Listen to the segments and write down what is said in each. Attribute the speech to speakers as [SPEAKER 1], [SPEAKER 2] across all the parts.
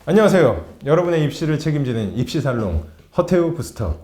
[SPEAKER 1] 안녕하세요. 여러분의 입시를 책임지는 입시살롱 허태우 부스터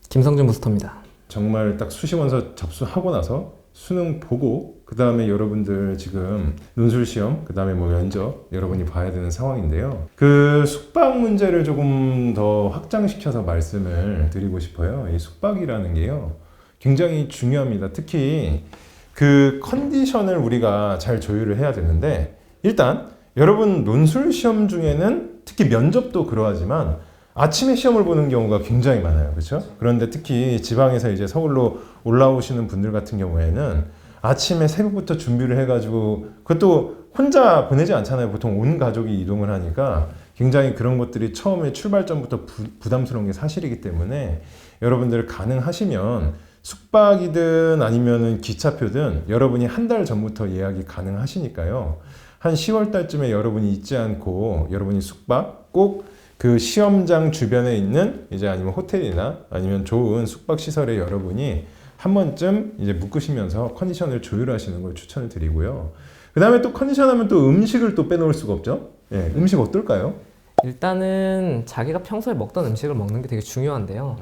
[SPEAKER 2] 김성준 부스터입니다.
[SPEAKER 1] 정말 딱 수시원서 접수하고 나서 수능 보고 그 다음에 여러분들 지금 논술시험 그 다음에 뭐 면접 여러분이 봐야 되는 상황인데요. 그 숙박 문제를 조금 더 확장시켜서 말씀을 드리고 싶어요. 이 숙박이라는 게요 굉장히 중요합니다. 특히 그 컨디션을 우리가 잘 조율을 해야 되는데, 일단 여러분 논술 시험 중에는 특히 면접도 그러하지만 아침에 시험을 보는 경우가 굉장히 많아요. 그렇죠? 그런데 특히 지방에서 이제 서울로 올라오시는 분들 같은 경우에는 아침에 새벽부터 준비를 해가지고, 그것도 혼자 보내지 않잖아요. 보통 온 가족이 이동을 하니까 굉장히 그런 것들이 처음에 출발 전부터 부담스러운 게 사실이기 때문에 여러분들 가능하시면 숙박이든 아니면은 기차표든 여러분이 한 달 전부터 예약이 가능하시니까요. 한 10월 달쯤에 여러분이 잊지 않고 여러분이 숙박 꼭 그 시험장 주변에 있는 이제 아니면 호텔이나 아니면 좋은 숙박 시설에 여러분이 한 번쯤 이제 묶으시면서 컨디션을 조율하시는 걸 추천을 드리고요. 그 다음에 또 컨디션 하면 또 음식을 또 빼놓을 수가 없죠. 예, 음식 어떨까요?
[SPEAKER 2] 일단은 자기가 평소에 먹던 음식을 먹는 게 되게 중요한데요.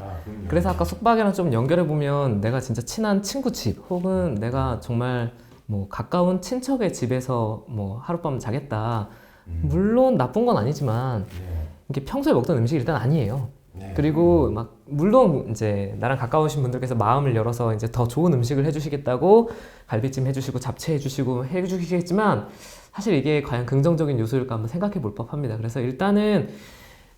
[SPEAKER 2] 그래서 아까 숙박이랑 좀 연결해 보면 내가 진짜 친한 친구 집 혹은 내가 정말 뭐 가까운 친척의 집에서 뭐 하룻밤 자겠다. 물론 나쁜 건 아니지만 이게 평소에 먹던 음식이 일단 아니에요. 그리고 막 물론 이제 나랑 가까우신 분들께서 마음을 열어서 이제 더 좋은 음식을 해주시겠다고 갈비찜 해주시고 잡채 해주시고 해주시겠지만 사실 이게 과연 긍정적인 요소일까 한번 생각해 볼 법합니다. 그래서 일단은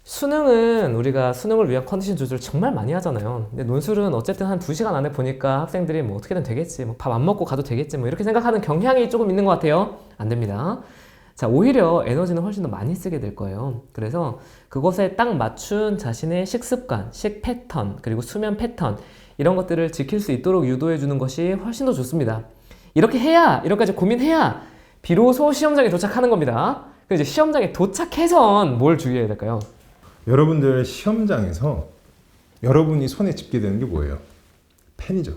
[SPEAKER 2] 수능은 우리가 수능을 위한 컨디션 조절을 정말 많이 하잖아요. 근데 논술은 어쨌든 한 2시간 안에 보니까 학생들이 뭐 어떻게든 되겠지, 뭐 밥 안 먹고 가도 되겠지, 뭐 이렇게 생각하는 경향이 조금 있는 것 같아요. 안 됩니다. 자, 오히려 에너지는 훨씬 더 많이 쓰게 될 거예요. 그래서 그것에 딱 맞춘 자신의 식습관, 식 패턴, 그리고 수면 패턴 이런 것들을 지킬 수 있도록 유도해 주는 것이 훨씬 더 좋습니다. 이렇게 해야, 이렇게까지 고민해야 비로소 시험장에 도착하는 겁니다. 그래서 이제 시험장에 도착해선 뭘 주의해야 될까요?
[SPEAKER 1] 여러분들 시험장에서 여러분이 손에 집게 되는 게 뭐예요? 펜이죠.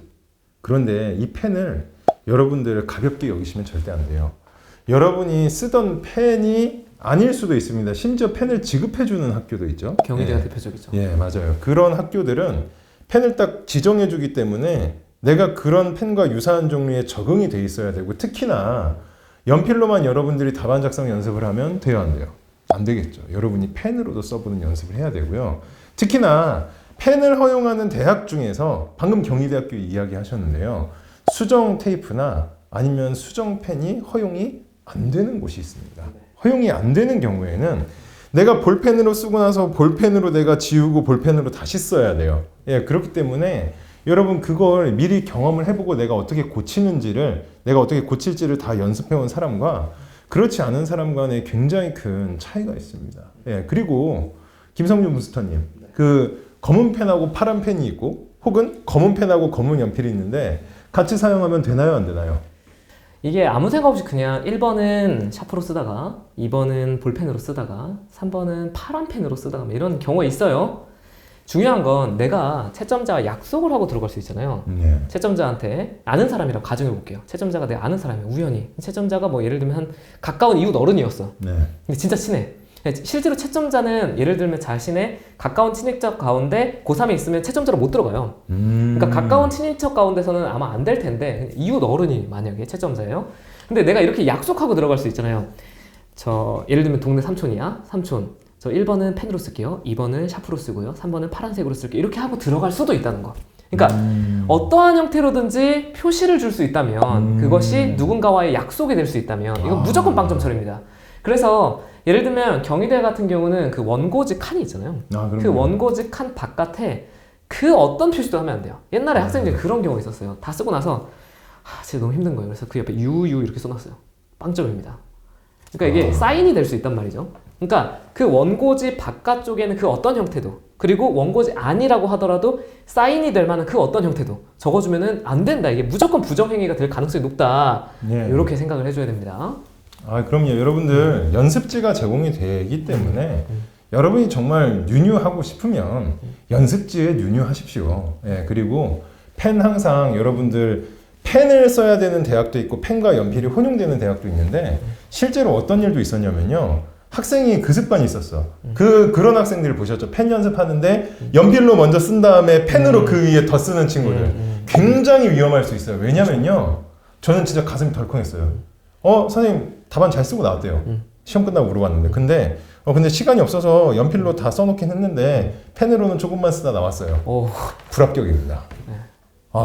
[SPEAKER 1] 그런데 이 펜을 여러분들 가볍게 여기시면 절대 안 돼요. 여러분이 쓰던 펜이 아닐 수도 있습니다. 심지어 펜을 지급해주는 학교도 있죠.
[SPEAKER 2] 경희대가
[SPEAKER 1] 예.
[SPEAKER 2] 대표적이죠.
[SPEAKER 1] 예, 맞아요. 그런 학교들은 펜을 딱 지정해주기 때문에 내가 그런 펜과 유사한 종류에 적응이 돼 있어야 되고, 특히나 연필로만 여러분들이 답안 작성 연습을 하면 돼요, 안 돼요? 안 되겠죠. 여러분이 펜으로도 써보는 연습을 해야 되고요. 특히나 펜을 허용하는 대학 중에서 방금 경희대학교 이야기 하셨는데요. 수정 테이프나 아니면 수정 펜이 허용이 안 되는 곳이 있습니다. 허용이 안 되는 경우에는 내가 볼펜으로 쓰고 나서 볼펜으로 내가 지우고 볼펜으로 다시 써야 돼요. 예, 그렇기 때문에 여러분 그걸 미리 경험을 해보고 내가 어떻게 고치는지를, 내가 어떻게 고칠지를 다 연습해온 사람과 그렇지 않은 사람 간에 굉장히 큰 차이가 있습니다. 예, 그리고 김성준 부스터님, 그 검은 펜하고 파란 펜이 있고 혹은 검은 펜하고 검은 연필이 있는데 같이 사용하면 되나요, 안 되나요?
[SPEAKER 2] 이게 아무 생각 없이 그냥 1번은 샤프로 쓰다가 2번은 볼펜으로 쓰다가 3번은 파란 펜으로 쓰다가 이런 경우가 있어요. 중요한 건 내가 채점자와 약속을 하고 들어갈 수 있잖아요. 채점자한테 아는 사람이라고 가정해 볼게요. 채점자가 내가 아는 사람이야, 우연히. 채점자가 뭐 예를 들면 한 가까운 이웃 어른이었어. 근데 진짜 친해. 실제로 채점자는 예를 들면 자신의 가까운 친인척 가운데 고3에 있으면 채점자로 못 들어가요. 그러니까 가까운 친인척 가운데서는 아마 안 될 텐데 이웃 어른이 만약에 채점자예요. 근데 내가 이렇게 약속하고 들어갈 수 있잖아요. 저 예를 들면 동네 삼촌이야. 삼촌, 저 1번은 펜으로 쓸게요. 2번은 샤프로 쓰고요. 3번은 파란색으로 쓸게요. 이렇게 하고 들어갈 수도 있다는 거. 그러니까 어떠한 형태로든지 표시를 줄 수 있다면 그것이 누군가와의 약속이 될 수 있다면 이건 무조건 빵점 처리입니다. 그래서 예를 들면 경희대 같은 경우는 그 원고지 칸이 있잖아요. 그 원고지 칸 바깥에 그 어떤 표시도 하면 안 돼요. 옛날에 학생 중에 그런 경우가 있었어요. 다 쓰고 나서 진짜 너무 힘든 거예요. 그래서 그 옆에 유유 이렇게 써놨어요. 빵점입니다. 그러니까 이게 사인이 될 수 있단 말이죠. 그러니까 그 원고지 바깥쪽에는 그 어떤 형태도, 그리고 원고지 아니라고 하더라도 사인이 될 만한 그 어떤 형태도 적어주면은 안 된다. 이게 무조건 부정행위가 될 가능성이 높다. 이렇게 생각을 해줘야 됩니다.
[SPEAKER 1] 아, 그럼요. 여러분들 연습지가 제공이 되기 때문에 여러분이 정말 뉴뉴하고 싶으면 연습지에 뉴뉴하십시오. 예, 그리고 펜 항상 여러분들 펜을 써야 되는 대학도 있고 펜과 연필이 혼용되는 대학도 있는데 실제로 어떤 일도 있었냐면요. 학생이 그 습관이 있었어. 그런 학생들을 보셨죠? 펜 연습하는데 연필로 먼저 쓴 다음에 펜으로 그 위에 더 쓰는 친구들. 굉장히 위험할 수 있어요. 왜냐면요. 저는 진짜 가슴이 덜컹했어요. 선생님 답안 잘 쓰고 나왔대요. 시험 끝나고 물어봤는데. 근데 시간이 없어서 연필로 다 써놓긴 했는데 펜으로는 조금만 쓰다 나왔어요. 불합격입니다.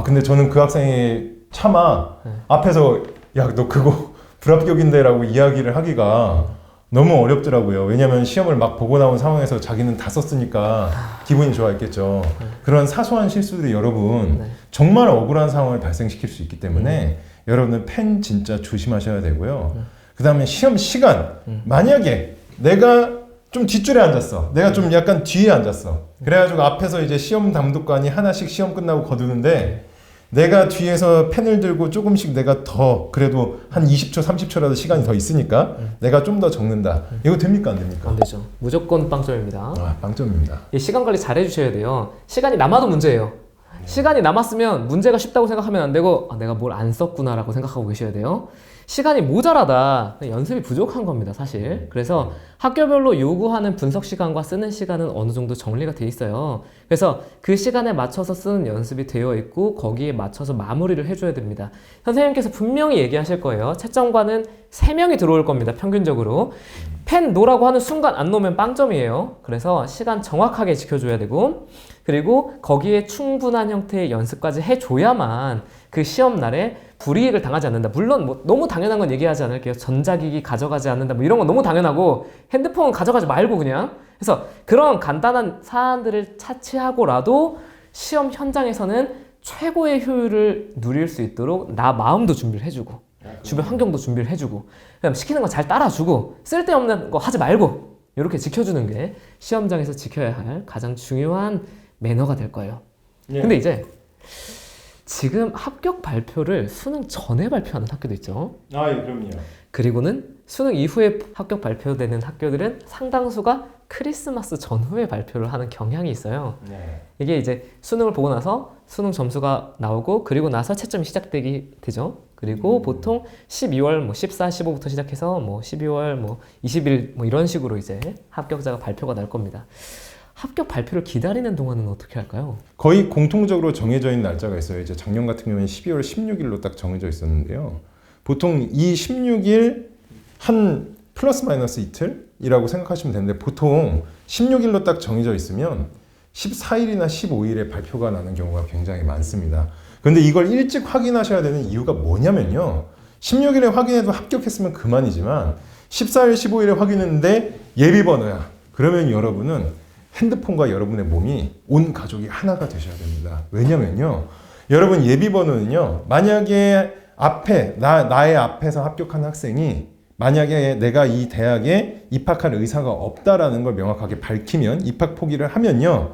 [SPEAKER 1] 근데 저는 그 학생이 차마 앞에서 야, 너 그거 불합격인데 라고 이야기를 하기가 너무 어렵더라고요. 왜냐면 시험을 막 보고 나온 상황에서 자기는 다 썼으니까 기분이 좋아했겠죠. 그런 사소한 실수들이 여러분 정말 억울한 상황을 발생시킬 수 있기 때문에 여러분은 펜 진짜 조심하셔야 되고요. 그 다음에 시험 시간. 만약에 내가 좀 뒷줄에 앉았어. 내가 좀 약간 뒤에 앉았어. 그래가지고 앞에서 이제 시험 감독관이 하나씩 시험 끝나고 거두는데 내가 뒤에서 펜을 들고 조금씩 내가 더 그래도 한 20초, 30초라도 시간이 더 있으니까 내가 좀 더 적는다. 이거 됩니까? 안 됩니까?
[SPEAKER 2] 안 되죠. 무조건 빵점입니다.
[SPEAKER 1] 빵점입니다.
[SPEAKER 2] 이 시간 관리 잘 해주셔야 돼요. 시간이 남아도 문제예요. 시간이 남았으면 문제가 쉽다고 생각하면 안 되고 내가 뭘 안 썼구나라고 생각하고 계셔야 돼요. 시간이 모자라다. 연습이 부족한 겁니다, 사실. 그래서 학교별로 요구하는 분석 시간과 쓰는 시간은 어느 정도 정리가 돼 있어요. 그래서 그 시간에 맞춰서 쓰는 연습이 되어 있고 거기에 맞춰서 마무리를 해줘야 됩니다. 선생님께서 분명히 얘기하실 거예요. 채점관은 3명이 들어올 겁니다, 평균적으로. 펜 놓으라고 하는 순간 안 놓으면 빵점이에요. 그래서 시간 정확하게 지켜줘야 되고 그리고 거기에 충분한 형태의 연습까지 해줘야만 그 시험 날에 불이익을 당하지 않는다. 물론 뭐 너무 당연한 건 얘기하지 않을게요. 전자기기 가져가지 않는다. 뭐 이런 건 너무 당연하고 핸드폰 가져가지 말고 그냥. 그래서 그런 간단한 사안들을 차치하고라도 시험 현장에서는 최고의 효율을 누릴 수 있도록 나 마음도 준비를 해주고 주변 환경도 준비를 해주고 그다음 시키는 거 잘 따라주고 쓸데없는 거 하지 말고 이렇게 지켜주는 게 시험장에서 지켜야 할 가장 중요한 매너가 될 거예요. 근데 이제 지금 합격 발표를 수능 전에 발표하는 학교도 있죠.
[SPEAKER 1] 그럼요.
[SPEAKER 2] 그리고는 수능 이후에 합격 발표되는 학교들은 상당수가 크리스마스 전후에 발표를 하는 경향이 있어요. 이게 이제 수능을 보고 나서 수능 점수가 나오고 그리고 나서 채점이 시작되기 되죠. 그리고 보통 12월 뭐 14, 15부터 시작해서 뭐 12월 뭐 20일 뭐 이런 식으로 이제 합격자가 발표가 날 겁니다. 합격 발표를 기다리는 동안은 어떻게 할까요?
[SPEAKER 1] 거의 공통적으로 정해져 있는 날짜가 있어요. 이제 작년 같은 경우에는 12월 16일로 딱 정해져 있었는데요. 보통 이 16일 한 플러스 마이너스 이틀이라고 생각하시면 되는데 보통 16일로 딱 정해져 있으면 14일이나 15일에 발표가 나는 경우가 굉장히 많습니다. 그런데 이걸 일찍 확인하셔야 되는 이유가 뭐냐면요. 16일에 확인해도 합격했으면 그만이지만 14일, 15일에 확인했는데 예비번호야. 그러면 여러분은 핸드폰과 여러분의 몸이 온 가족이 하나가 되셔야 됩니다. 왜냐면요. 여러분 예비번호는요. 만약에 나의 앞에서 합격한 학생이 만약에 내가 이 대학에 입학할 의사가 없다라는 걸 명확하게 밝히면 입학 포기를 하면요.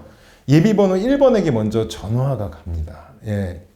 [SPEAKER 1] 예비번호 1번에게 먼저 전화가 갑니다.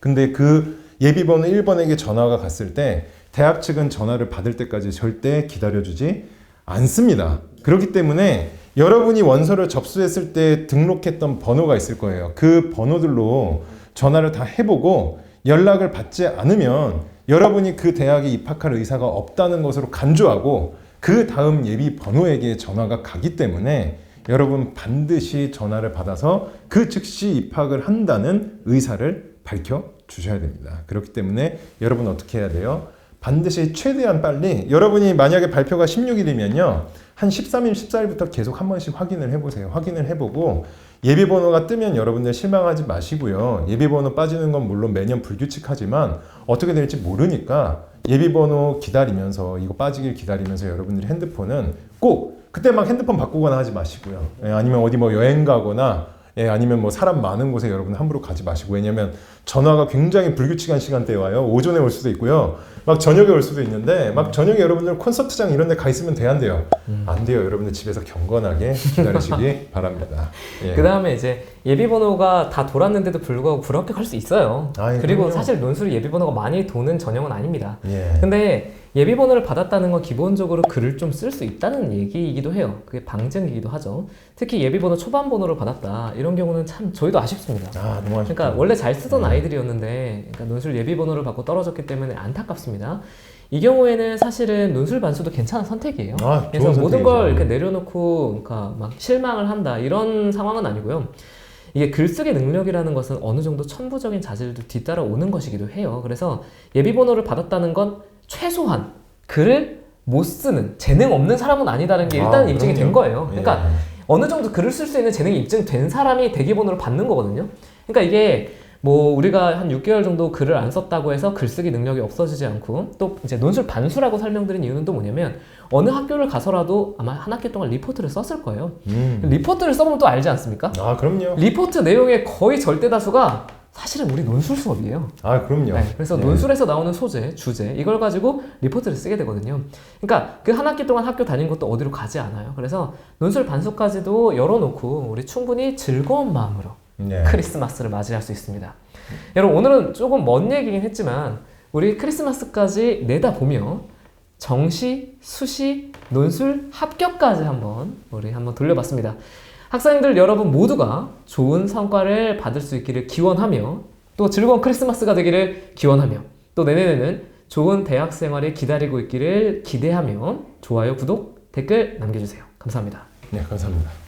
[SPEAKER 1] 근데 그 예비번호 1번에게 전화가 갔을 때 대학 측은 전화를 받을 때까지 절대 기다려주지 않습니다. 그렇기 때문에 여러분이 원서를 접수했을 때 등록했던 번호가 있을 거예요. 그 번호들로 전화를 다 해보고 연락을 받지 않으면 여러분이 그 대학에 입학할 의사가 없다는 것으로 간주하고 그 다음 예비 번호에게 전화가 가기 때문에 여러분 반드시 전화를 받아서 그 즉시 입학을 한다는 의사를 밝혀 주셔야 됩니다. 그렇기 때문에 여러분 어떻게 해야 돼요? 반드시 최대한 빨리 여러분이 만약에 발표가 16일이면요. 한 13일, 14일부터 계속 한 번씩 확인을 해보세요. 확인을 해보고 예비번호가 뜨면 여러분들 실망하지 마시고요. 예비번호 빠지는 건 물론 매년 불규칙하지만 어떻게 될지 모르니까 예비번호 기다리면서 이거 빠지길 기다리면서 여러분들이 핸드폰은 꼭 그때 막 핸드폰 바꾸거나 하지 마시고요. 아니면 어디 뭐 여행 가거나 아니면 뭐 사람 많은 곳에 여러분 함부로 가지 마시고 왜냐면 전화가 굉장히 불규칙한 시간대에 와요. 오전에 올 수도 있고요. 막 저녁에 올 수도 있는데 막 저녁에 여러분들 콘서트장 이런 데 가 있으면 안 돼요. 안 돼요. 여러분들 집에서 경건하게 기다리시기 바랍니다.
[SPEAKER 2] 그 다음에 이제 예비번호가 다 돌았는데도 불구하고 불합격할 수 있어요. 그리고
[SPEAKER 1] 그럼요.
[SPEAKER 2] 사실 논술이 예비번호가 많이 도는 전형은 아닙니다.
[SPEAKER 1] 예.
[SPEAKER 2] 근데 예비번호를 받았다는 건 기본적으로 글을 좀 쓸 수 있다는 얘기이기도 해요. 그게 방증이기도 하죠. 특히 예비번호 초반 번호를 받았다 이런 경우는 참 저희도 아쉽습니다.
[SPEAKER 1] 너무 아쉽다.
[SPEAKER 2] 그러니까 원래 잘 쓰던 아이들이었는데 그러니까 논술 예비번호를 받고 떨어졌기 때문에 안타깝습니다. 이 경우에는 사실은 논술 반수도 괜찮은 선택이에요.
[SPEAKER 1] 아,
[SPEAKER 2] 그래서
[SPEAKER 1] 좋은
[SPEAKER 2] 모든 걸
[SPEAKER 1] 선택이죠.
[SPEAKER 2] 이렇게 내려놓고 그러니까 막 실망을 한다 이런 상황은 아니고요. 이게 글쓰기 능력이라는 것은 어느 정도 천부적인 자질도 뒤따라 오는 것이기도 해요. 그래서 예비번호를 받았다는 건 최소한 글을 못 쓰는 재능 없는 사람은 아니다라는 게 일단 입증이 된 거예요. 그러니까
[SPEAKER 1] 예.
[SPEAKER 2] 어느 정도 글을 쓸 수 있는 재능이 입증된 사람이 대기번호를 받는 거거든요. 그러니까 이게 뭐 우리가 한 6개월 정도 글을 안 썼다고 해서 글쓰기 능력이 없어지지 않고 또 이제 논술 반수라고 설명드린 이유는 또 뭐냐면 어느 학교를 가서라도 아마 한 학기 동안 리포트를 썼을 거예요. 리포트를 써보면 또 알지 않습니까?
[SPEAKER 1] 아, 그럼요.
[SPEAKER 2] 리포트 내용의 거의 절대 다수가 사실은 우리 논술 수업이에요.
[SPEAKER 1] 아, 그럼요.
[SPEAKER 2] 네, 그래서
[SPEAKER 1] 예.
[SPEAKER 2] 논술에서 나오는 소재, 주제 이걸 가지고 리포트를 쓰게 되거든요. 그러니까 그 한 학기 동안 학교 다닌 것도 어디로 가지 않아요. 그래서 논술 반수까지도 열어놓고 우리 충분히 즐거운 마음으로
[SPEAKER 1] 예.
[SPEAKER 2] 크리스마스를 맞이할 수 있습니다. 여러분 오늘은 조금 먼 얘기긴 했지만 우리 크리스마스까지 내다보며 정시, 수시, 논술, 합격까지 우리 한번 돌려봤습니다. 학생들 여러분 모두가 좋은 성과를 받을 수 있기를 기원하며 또 즐거운 크리스마스가 되기를 기원하며 또 내년에는 좋은 대학 생활이 기다리고 있기를 기대하며 좋아요, 구독, 댓글 남겨주세요. 감사합니다.
[SPEAKER 1] 네, 감사합니다.